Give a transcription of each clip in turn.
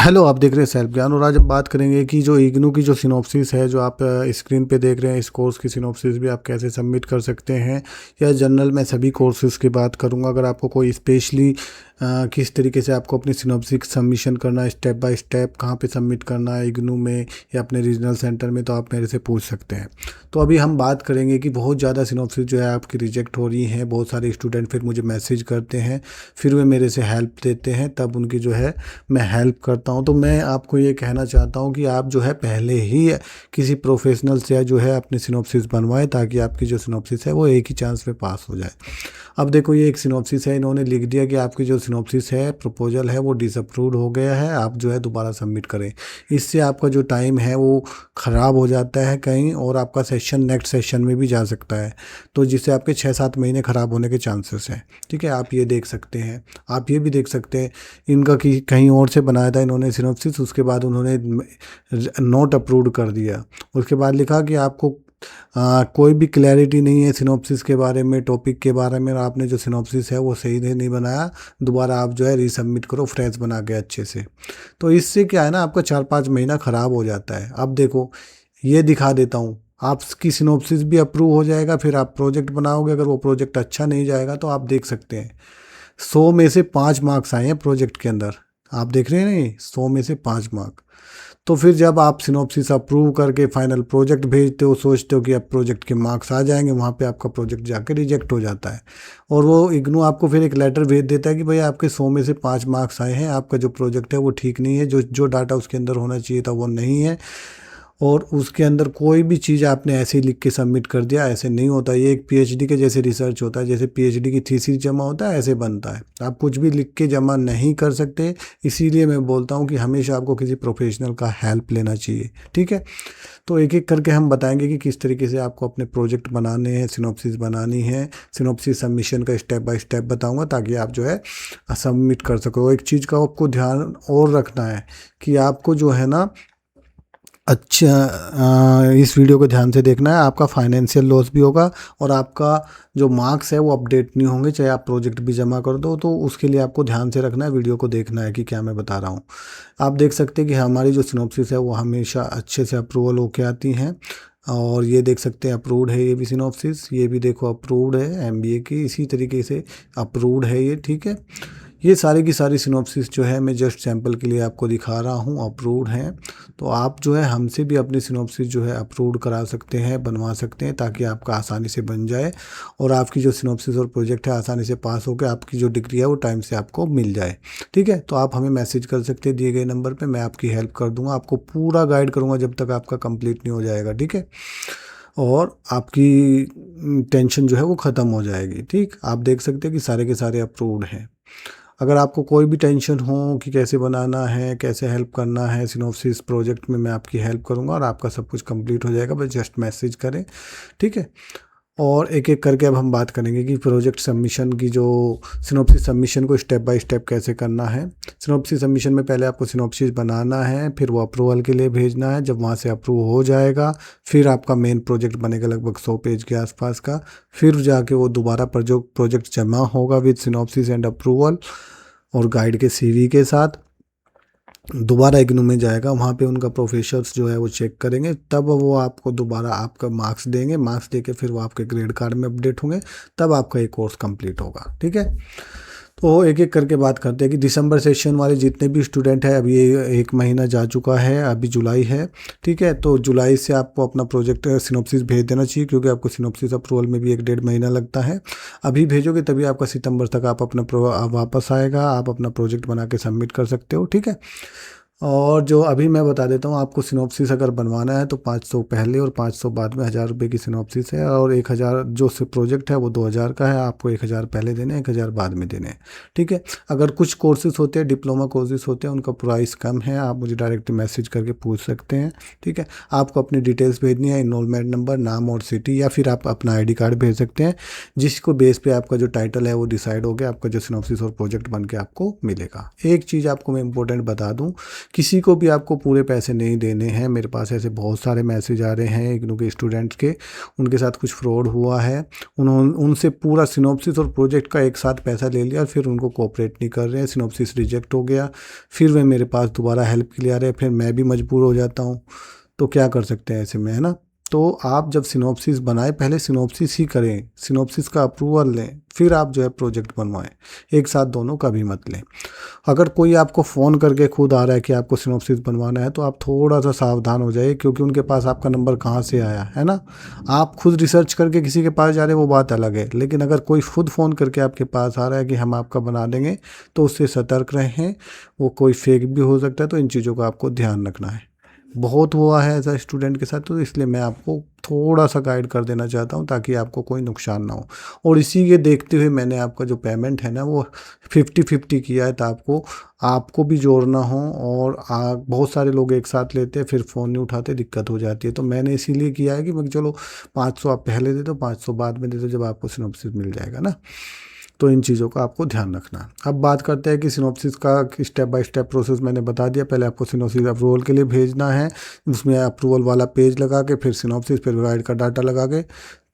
Hello, आप देख रहे हैं सेल्फ ज्ञान और आज हम बात करेंगे कि जो इग्नू की जो सिनॉप्सिस है जो आप स्क्रीन पे देख रहे हैं, इस कोर्स की सिनॉप्सिस भी आप कैसे सबमिट कर सकते हैं या जनरल मैं सभी कोर्सेज़ की बात करूंगा। अगर आपको कोई स्पेशली किस तरीके से आपको अपनी सिनॉप्सिस सबमिशन करना है, स्टेप बाय स्टेप कहाँ पे सबमिट करना है इग्नू में या अपने रीजनल सेंटर में, तो आप मेरे से पूछ सकते हैं। तो अभी हम बात करेंगे कि बहुत ज़्यादा सिनॉप्सिस जो है आपकी रिजेक्ट हो रही हैं। बहुत सारे स्टूडेंट फिर मुझे मैसेज करते हैं, फिर वे मेरे से हेल्प देते हैं, तब उनकी जो है मैं हेल्प करता हूं। तो मैं आपको ये कहना चाहता हूं कि आप जो है पहले ही किसी प्रोफेशनल से जो है अपनी सिनॉप्सिस बनवाएं, ताकि आपकी जो सिनॉप्सिस है वो एक ही चांस में पास हो जाए। अब देखो, ये एक सिनॉप्सिस है, इन्होंने लिख दिया कि आपकी जो सिनॉप्सिस है, प्रपोजल है, वो डिसअप्रूव्ड हो गया है, आप जो है दोबारा सबमिट करें। इससे आपका जो टाइम है वो ख़राब हो जाता है कहीं, और आपका सेशन नेक्स्ट सेशन में भी जा सकता है, तो जिससे आपके 6-7 महीने ख़राब होने के चांसेस हैं। ठीक है, आप ये देख सकते हैं। आप ये भी देख सकते हैं इनका कि कहीं और से बनाया था इन्होंने सिनॉप्सिस, उसके बाद उन्होंने नॉट अप्रूव्ड कर दिया। उसके बाद लिखा कि आपको कोई भी क्लैरिटी नहीं है सिनॉप्सिस के बारे में, टॉपिक के बारे में, और आपने जो सिनॉप्सिस है वो सही से नहीं बनाया, दोबारा आप जो है रीसबमिट करो फ्रेश बना के अच्छे से। तो इससे क्या है ना, आपका 4-5 महीना ख़राब हो जाता है। अब देखो, ये दिखा देता हूँ, आपकी सिनॉप्सिस भी अप्रूव हो जाएगा, फिर आप प्रोजेक्ट बनाओगे। अगर वो प्रोजेक्ट अच्छा नहीं जाएगा तो आप देख सकते हैं 100 में से 5 मार्क्स आए हैं प्रोजेक्ट के अंदर। आप देख रहे हैं नहीं, 100 में से 5 मार्क। तो फिर जब आप सिनॉप्सिस अप्रूव करके फाइनल प्रोजेक्ट भेजते हो, सोचते हो कि अब प्रोजेक्ट के मार्क्स आ जाएंगे, वहाँ पे आपका प्रोजेक्ट जाके रिजेक्ट हो जाता है। और वो इग्नू आपको फिर एक लेटर भेज देता है कि भाई आपके 100 में से 5 मार्क्स आए हैं, आपका जो प्रोजेक्ट है वो ठीक नहीं है, जो जो डाटा उसके अंदर होना चाहिए था वो नहीं है, और उसके अंदर कोई भी चीज़ आपने ऐसे ही लिख के सबमिट कर दिया। ऐसे नहीं होता, ये एक पीएचडी के जैसे रिसर्च होता है, जैसे पीएचडी की थीसिस जमा होता है ऐसे बनता है। आप कुछ भी लिख के जमा नहीं कर सकते, इसीलिए मैं बोलता हूँ कि हमेशा आपको किसी प्रोफेशनल का हेल्प लेना चाहिए। ठीक है, तो एक एक करके हम बताएंगे कि किस तरीके से आपको अपने प्रोजेक्ट बनाने हैं, सिनॉप्सिस बनानी है। सिनॉप्सिस सबमिशन का स्टेप बाय स्टेप बताऊंगा, ताकि आप जो है सबमिट कर सको। एक चीज़ का आपको ध्यान और रखना है कि आपको जो है ना, अच्छा, इस वीडियो को ध्यान से देखना है। आपका फाइनेंशियल लॉस भी होगा, और आपका जो मार्क्स है वो अपडेट नहीं होंगे, चाहे आप प्रोजेक्ट भी जमा कर दो। तो उसके लिए आपको ध्यान से रखना है, वीडियो को देखना है कि क्या मैं बता रहा हूँ। आप देख सकते हैं कि हमारी जो सिनॉप्सिस है वो हमेशा अच्छे से अप्रूवल होके आती हैं। और ये देख सकते हैं अप्रूव्ड है, ये भी सिनॉप्सिस, ये भी देखो अप्रूव्ड है एमबीए की, इसी तरीके से अप्रूव्ड है ये। ठीक है, ये सारी की सारी सिनॉप्सिस जो है मैं जस्ट सैंपल के लिए आपको दिखा रहा हूँ, अप्रूव्ड हैं। तो आप जो है हमसे भी अपनी सिनॉप्सिस जो है अप्रूव्ड करा सकते हैं, बनवा सकते हैं, ताकि आपका आसानी से बन जाए, और आपकी जो सिनॉप्सिस और प्रोजेक्ट है आसानी से पास होकर आपकी जो डिग्री है वो टाइम से आपको मिल जाए। ठीक है, तो आप हमें मैसेज कर सकते हैं दिए गए नंबर पे, मैं आपकी हेल्प कर दूंगा, आपको पूरा गाइड करूंगा जब तक आपका कंप्लीट नहीं हो जाएगा। ठीक है, और आपकी टेंशन जो है वो ख़त्म हो जाएगी। ठीक, आप देख सकते हैं कि सारे के सारे अप्रूव्ड हैं। अगर आपको कोई भी टेंशन हो कि कैसे बनाना है, कैसे हेल्प करना है सिनॉप्सिस प्रोजेक्ट में, मैं आपकी हेल्प करूंगा, और आपका सब कुछ कंप्लीट हो जाएगा, बस जस्ट मैसेज करें। ठीक है, और एक एक करके अब हम बात करेंगे कि प्रोजेक्ट सबमिशन की जो सिनॉप्सिस सबमिशन को स्टेप बाय स्टेप कैसे करना है। सिनॉप्सिस सबमिशन में पहले आपको सिनॉप्सिस बनाना है, फिर वो अप्रूवल के लिए भेजना है। जब वहाँ से अप्रूव हो जाएगा, फिर आपका मेन प्रोजेक्ट बनेगा लगभग 100 पेज के आसपास का। फिर जाके वो दोबारा पर जो प्रोजेक्ट जमा होगा विद सिनॉप्सिस एंड अप्रूवल और गाइड के सीवी के साथ, दोबारा इग्नू में जाएगा। वहाँ पे उनका प्रोफेसर्स जो है वो चेक करेंगे, तब वो आपको दोबारा आपका मार्क्स देंगे। मार्क्स देके फिर वो आपके ग्रेड कार्ड में अपडेट होंगे, तब आपका ये कोर्स कंप्लीट होगा। ठीक है, तो एक एक करके बात करते हैं कि दिसंबर सेशन वाले जितने भी स्टूडेंट हैं, अभी ये 1 महीना जा चुका है, अभी जुलाई है। ठीक है, तो जुलाई से आपको अपना प्रोजेक्ट सिनॉप्सिस भेज देना चाहिए, क्योंकि आपको सिनॉप्सिस अप्रूवल में भी 1-1.5 महीना लगता है। अभी भेजोगे तभी आपका सितंबर तक आप अपना वापस आएगा, आप अपना प्रोजेक्ट बना के सबमिट कर सकते हो। ठीक है, और जो अभी मैं बता देता हूँ, आपको सिनॉप्सिस अगर बनवाना है तो 500 पहले और 500 बाद में, 1000 रुपये की सिनॉप्सिस है, और 1000 जो प्रोजेक्ट है वो 2000 का है। आपको 1000 पहले देने हैं, 1000 बाद में देने हैं। ठीक है, अगर कुछ कोर्सेज होते हैं, डिप्लोमा कोर्सेज होते हैं, उनका प्राइस कम है, आप मुझे डायरेक्ट मैसेज करके पूछ सकते हैं। ठीक है, आपको अपनी डिटेल्स भेजनी है, इनरोलमेंट नंबर, नाम और सिटी, या फिर आप अपना ID कार्ड भेज सकते हैं, जिसको बेस पे आपका जो टाइटल है वो डिसाइड हो गया, आपका जो सिनॉप्सिस और प्रोजेक्ट बन के आपको मिलेगा। एक चीज़ आपको मैं इंपॉर्टेंट बता दूँ किसी को भी आपको पूरे पैसे नहीं देने हैं। मेरे पास ऐसे बहुत सारे मैसेज आ रहे हैं इग्नू के स्टूडेंट्स के, उनके साथ कुछ फ्रॉड हुआ है, उन्होंने उनसे पूरा सिनॉप्सिस और प्रोजेक्ट का एक साथ पैसा ले लिया और फिर उनको कोऑपरेट नहीं कर रहे हैं, सिनॉप्सिस रिजेक्ट हो गया, फिर वे मेरे पास दोबारा हेल्प के लिए आ रहे हैं, फिर मैं भी मजबूर हो जाता हूँ। तो क्या कर सकते हैं ऐसे में, है ना। तो आप जब सिनॉप्सिस बनाएं, पहले सिनॉप्सिस ही करें, सिनॉप्सिस का अप्रूवल लें, फिर आप जो है प्रोजेक्ट बनवाएं, एक साथ दोनों का भी मत लें। अगर कोई आपको फ़ोन करके खुद आ रहा है कि आपको सिनॉप्सिस बनवाना है, तो आप थोड़ा सा सावधान हो जाइए, क्योंकि उनके पास आपका नंबर कहाँ से आया है ना। आप खुद रिसर्च करके किसी के पास जा रहे हैं वो बात अलग है, लेकिन अगर कोई खुद फ़ोन करके आपके पास आ रहा है कि हम आपका बना देंगे, तो उससे सतर्क रहें, वो कोई फेक भी हो सकता है। तो इन चीज़ों का आपको ध्यान रखना है। बहुत हुआ है ऐसा स्टूडेंट के साथ, तो इसलिए मैं आपको थोड़ा सा गाइड कर देना चाहता हूँ ताकि आपको कोई नुकसान ना हो। और इसी के देखते हुए मैंने आपका जो पेमेंट है ना वो 50-50 किया है, तो आपको भी जोड़ना हो। और बहुत सारे लोग एक साथ लेते हैं, फिर फ़ोन नहीं उठाते, दिक्कत हो जाती है। तो मैंने इसीलिए किया है कि मैं चलो 500 आप पहले दे दो, 500 बाद में दे दो, जब आपको सिनॉप्सिस मिल जाएगा ना। तो इन चीज़ों का आपको ध्यान रखना है। अब बात करते हैं कि सिनॉप्सिस का स्टेप बाय स्टेप प्रोसेस मैंने बता दिया। पहले आपको सिनॉप्सिस अप्रूवल के लिए भेजना है, उसमें अप्रूवल वाला पेज लगा के, फिर सिनॉप्सिस, फिर गाइड का डाटा लगा के,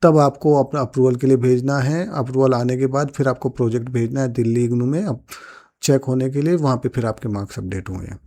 तब आपको अपना अप्रूवल के लिए भेजना है। अप्रूवल आने के बाद फिर आपको प्रोजेक्ट भेजना है दिल्ली इग्नू में, अब चेक होने के लिए, वहाँ पे फिर आपके मार्क्स अपडेट होंगे।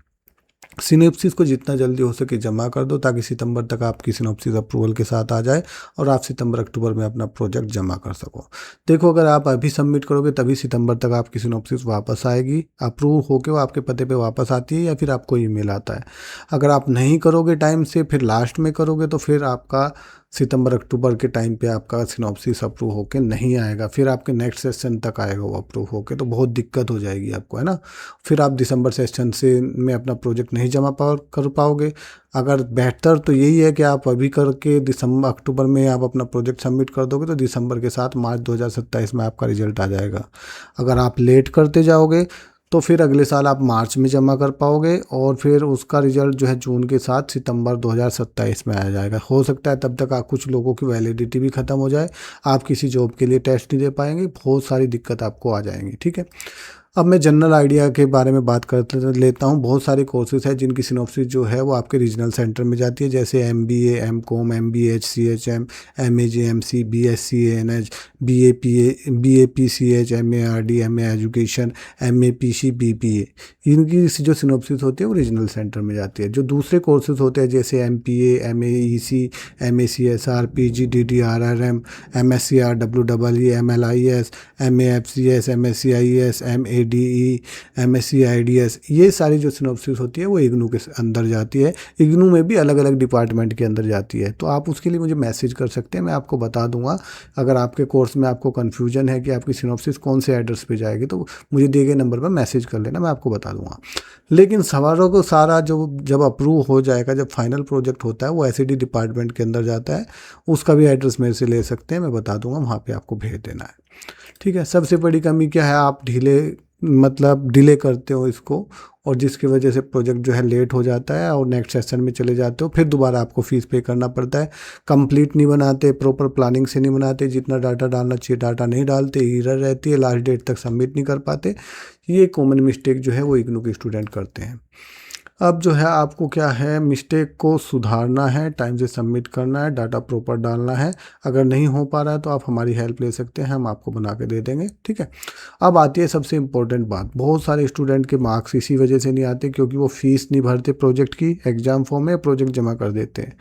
सिनॉप्सिस को जितना जल्दी हो सके जमा कर दो, ताकि सितंबर तक आपकी सिनॉप्सिस अप्रूवल के साथ आ जाए और आप सितंबर अक्टूबर में अपना प्रोजेक्ट जमा कर सको। देखो, अगर आप अभी सबमिट करोगे तभी सितंबर तक आपकी सिनॉप्सिस वापस आएगी, अप्रूव होके वो आपके पते पे वापस आती है, या फिर आपको ईमेल आता है। अगर आप नहीं करोगे टाइम से, फिर लास्ट में करोगे, तो फिर आपका सितंबर अक्टूबर के टाइम पे आपका सिनॉप्सिस अप्रूव होके नहीं आएगा, फिर आपके नेक्स्ट सेशन तक आएगा वो अप्रूव होके, तो बहुत दिक्कत हो जाएगी आपको, है ना। फिर आप दिसंबर सेशन से में अपना प्रोजेक्ट नहीं कर पाओगे। अगर बेहतर तो यही है कि आप अभी करके दिसंबर अक्टूबर में आप अपना प्रोजेक्ट सबमिट कर दोगे, तो दिसंबर के साथ मार्च 2027 में आपका रिजल्ट आ जाएगा। अगर आप लेट करते जाओगे तो फिर अगले साल आप मार्च में जमा कर पाओगे, और फिर उसका रिजल्ट जो है जून के साथ सितंबर 2027 में आ जाएगा। हो सकता है तब तक कुछ लोगों की वैलिडिटी भी ख़त्म हो जाए, आप किसी जॉब के लिए टेस्ट नहीं दे पाएंगे, बहुत सारी दिक्कत आपको आ जाएंगी। ठीक है। अब मैं जनरल आइडिया के बारे में बात कर लेता हूँ। बहुत सारे कोर्सेज हैं जिनकी सिनॉप्सिस जो है वो आपके रीजनल सेंटर में जाती है, जैसे MBA MCOM MBA HCHM MA JMC BSc ANH BA PCH MARD MA education MA PC BPA, इनकी जो सिनॉप्सिस होती है वो रीजनल सेंटर में जाती है। जो दूसरे कोर्सेज होते हैं जैसे MPA MA EC MA CSR PG DD RRM MSc REE MLIS MA FCS MSc IES MADE MSc IDS, ये सारी जो सिनॉप्सिस होती है वो इग्नू के अंदर जाती है। इग्नू में भी अलग अलग डिपार्टमेंट के अंदर जाती है, तो आप उसके लिए मुझे मैसेज कर सकते हैं, मैं आपको बता दूंगा। अगर आपके कोर्स में आपको कन्फ्यूजन है कि आपकी सिनॉप्सिस कौन से एड्रेस पे जाएगी, तो मुझे दिए गए नंबर पर मैसेज कर लेना, मैं आपको बता दूंगा। लेकिन सवालों को सारा जो जब अप्रूव हो जाएगा, जब फाइनल प्रोजेक्ट होता है, वो SED डिपार्टमेंट के अंदर जाता है, उसका भी एड्रेस मेरे से ले सकते हैं, मैं बता दूंगा, वहाँ पे आपको भेज देना है। ठीक है। सबसे बड़ी कमी क्या है, आप डिले करते हो इसको, और जिसकी वजह से प्रोजेक्ट जो है लेट हो जाता है और नेक्स्ट सेशन में चले जाते हो, फिर दोबारा आपको फीस पे करना पड़ता है। कंप्लीट नहीं बनाते, प्रॉपर प्लानिंग से नहीं बनाते, जितना डाटा डालना चाहिए डाटा नहीं डालते, एरर रहती है, लास्ट डेट तक सबमिट नहीं कर पाते। ये कॉमन मिस्टेक जो है वो इग्नू के स्टूडेंट करते हैं। अब जो है आपको क्या है, मिस्टेक को सुधारना है, टाइम से सबमिट करना है, डाटा प्रॉपर डालना है। अगर नहीं हो पा रहा है तो आप हमारी हेल्प ले सकते हैं, हम आपको बना के दे देंगे। ठीक है। अब आती है सबसे इम्पोर्टेंट बात, बहुत सारे स्टूडेंट के मार्क्स इसी वजह से नहीं आते क्योंकि वो फीस नहीं भरते प्रोजेक्ट की, एग्जाम फॉर्म में प्रोजेक्ट जमा कर देते हैं।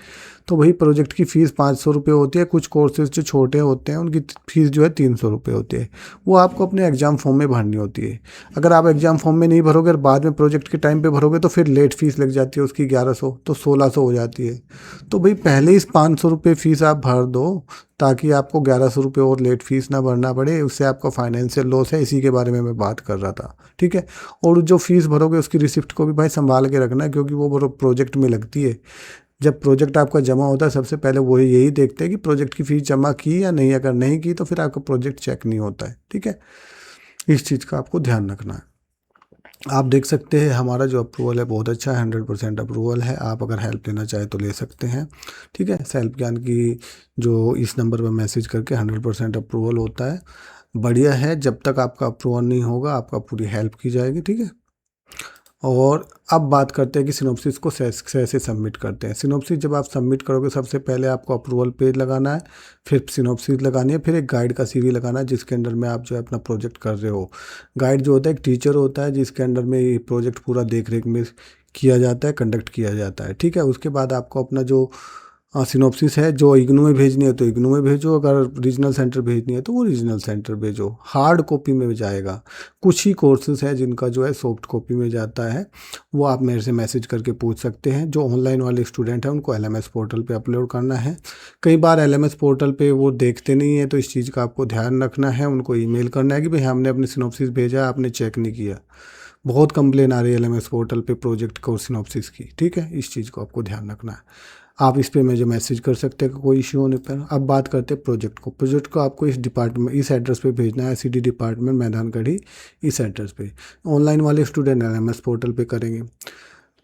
तो वही प्रोजेक्ट की फ़ीस 500 रुपये होती है। कुछ कोर्सेज जो छोटे होते हैं उनकी फ़ीस जो है 300 रुपये होती है, वो आपको अपने एग्जाम फॉर्म में भरनी होती है। अगर आप एग्जाम फॉर्म में नहीं भरोगे और बाद में प्रोजेक्ट के टाइम पे भरोगे तो फिर लेट फीस लग जाती है उसकी 1100, तो 1600 हो जाती है। तो भाई पहले इस 500 रुपये फ़ीस आप भर दो, ताकि आपको 1100 रुपये और लेट फीस ना भरना पड़े, उससे आपका फाइनेंशियल लॉस है, इसी के बारे में मैं बात कर रहा था। ठीक है। और जो फीस भरोगे उसकी रिसिप्ट को भी भाई संभाल के रखना है, क्योंकि वो प्रोजेक्ट में लगती है। जब प्रोजेक्ट आपका जमा होता है सबसे पहले वो यही देखते हैं कि प्रोजेक्ट की फ़ीस जमा की या नहीं, अगर नहीं की तो फिर आपका प्रोजेक्ट चेक नहीं होता है। ठीक है। इस चीज़ का आपको ध्यान रखना है। आप देख सकते हैं हमारा जो अप्रूवल है बहुत अच्छा है, 100% अप्रूवल है। आप अगर हेल्प लेना चाहें तो ले सकते हैं। ठीक है। सेल्फ ज्ञान की जो इस नंबर पर मैसेज करके 100% अप्रूवल होता है, बढ़िया है। जब तक आपका अप्रूवल नहीं होगा आपका पूरी हेल्प की जाएगी। ठीक है। और अब बात करते हैं कि सिनॉप्सिस को कैसे सबमिट करते हैं। सिनॉप्सिस जब आप सबमिट करोगे सबसे पहले आपको अप्रूवल पेज लगाना है, फिर सिनॉप्सिस लगानी है, फिर एक गाइड का सीवी लगाना है जिसके अंडर में आप जो है अपना प्रोजेक्ट कर रहे हो। गाइड जो होता है एक टीचर होता है जिसके अंडर में ये प्रोजेक्ट पूरा देख रेख में किया जाता है, कंडक्ट किया जाता है, ठीक है। उसके बाद आपको अपना जो सिनॉप्सिस है जो इग्नू में भेजनी है तो इग्नू में भेजो, अगर रीजनल सेंटर भेजनी है तो वो रीजनल सेंटर भेजो। हार्ड कॉपी में जाएगा, कुछ ही कोर्सेज है जिनका जो है सॉफ्ट कॉपी में जाता है, वो आप मेरे से मैसेज करके पूछ सकते हैं। जो ऑनलाइन वाले स्टूडेंट हैं उनको एलएमएस पोर्टल पे अपलोड करना है। कई बार एलएमएस पोर्टल पे वो देखते नहीं है, तो इस चीज़ का आपको ध्यान रखना है, उनको ईमेल करना है कि भाई हमने अपनी सिनॉप्सिस भेजा है, आपने चेक नहीं किया। बहुत कंप्लेन आ रही है एलएमएस पोर्टल पे प्रोजेक्ट को सिनॉप्सिस की, ठीक है। इस चीज़ को आपको ध्यान रखना है। आप इस पे मुझे मैसेज कर सकते हैं कि कोई इश्यू होने पर। अब बात करते हैं प्रोजेक्ट को। प्रोजेक्ट को आपको इस डिपार्टमेंट, इस एड्रेस पे भेजना है, सीडी डिपार्टमेंट, मैदानगढ़ी, इस एड्रेस पे। ऑनलाइन वाले स्टूडेंट एलएमएस पोर्टल पे करेंगे।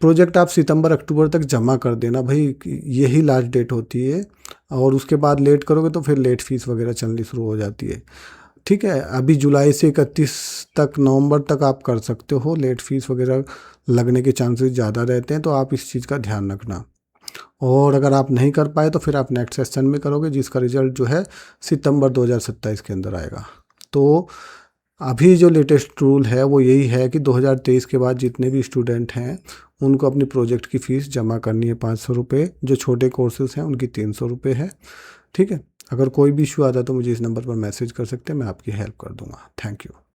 प्रोजेक्ट आप सितंबर अक्टूबर तक जमा कर देना भाई, यही लास्ट डेट होती है। और उसके बाद लेट करोगे तो फिर लेट फीस वगैरह चलनी शुरू हो जाती है, ठीक है। अभी जुलाई से 31 तक, नवंबर तक आप कर सकते हो। लेट फीस वगैरह लगने के चांसेस ज़्यादा रहते हैं, तो आप इस चीज़ का ध्यान रखना। और अगर आप नहीं कर पाए तो फिर आप नेक्स्ट सेशन में करोगे जिसका रिजल्ट जो है सितंबर 2027 के अंदर आएगा। तो अभी जो लेटेस्ट रूल है वो यही है कि 2023 के बाद जितने भी स्टूडेंट हैं उनको अपनी प्रोजेक्ट की फ़ीस जमा करनी है 500 रुपये। जो छोटे कोर्सेज हैं उनकी 300 रुपये है, ठीक है। अगर कोई भी इशू आता है तो मुझे इस नंबर पर मैसेज कर सकते हैं, मैं आपकी हेल्प कर दूंगा। Thank you.